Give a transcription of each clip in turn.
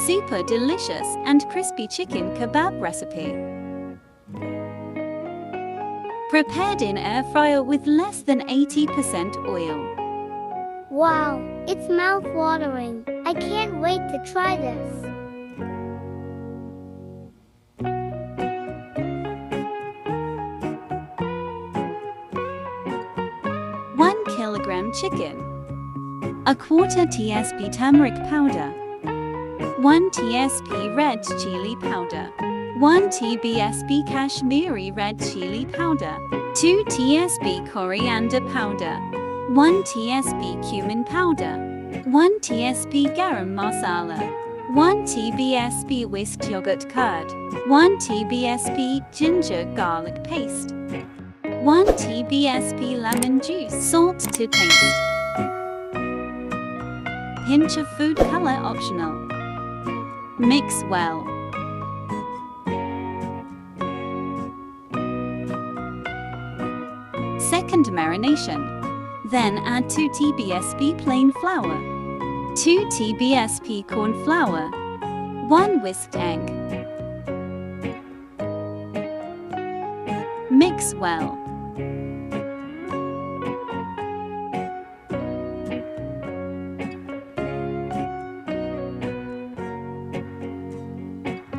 super delicious and crispy chicken kebab recipe. Prepared in air fryer with less than 80% oil. Wow, it's mouth-watering. I can't wait to try this. 1 kilogram chicken. A quarter tsp turmeric powder. 1 tsp red chili powder. 1 tbsp kashmiri red chili powder. 2 tsp coriander powder. 1 tsp cumin powder. 1 tsp garam masala. 1 tbsp whisked yogurt curd. 1 tbsp ginger garlic paste. 1 tbsp lemon juice. Salt to taste. Pinch of food color optional. Mix well. Second marination. Then add 2 tbsp plain flour, 2 tbsp corn flour, 1 whisked egg. Mix well.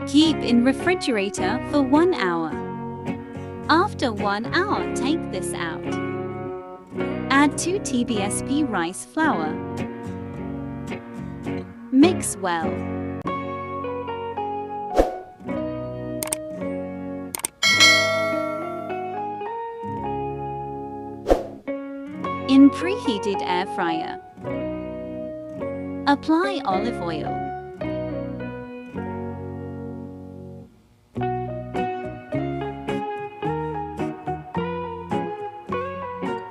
Keep in refrigerator for 1 hour. After 1 hour, take this out. Add 2 tbsp rice flour. Mix well. In preheated air fryer, apply olive oil.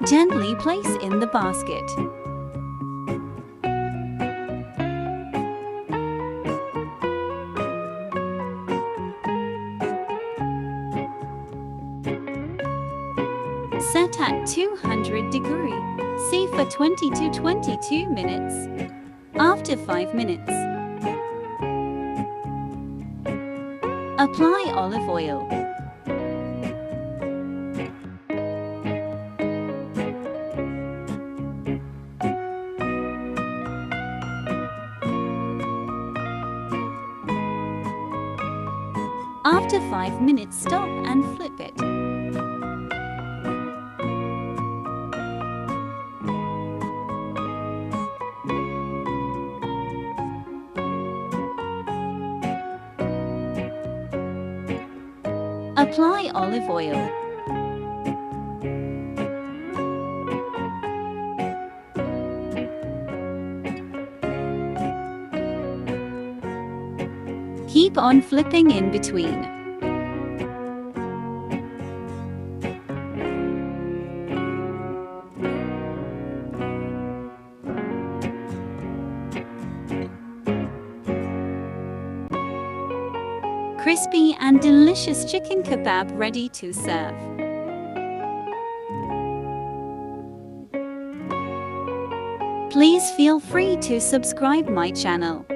Gently place in the basket. Set at 200 degrees C for 20 to 22 minutes. After 5 minutes, apply olive oil. After 5 minutes, stop and flip it. Apply olive oil. Keep on flipping in between. Crispy and delicious chicken kebab ready to serve. Please feel free to subscribe my channel.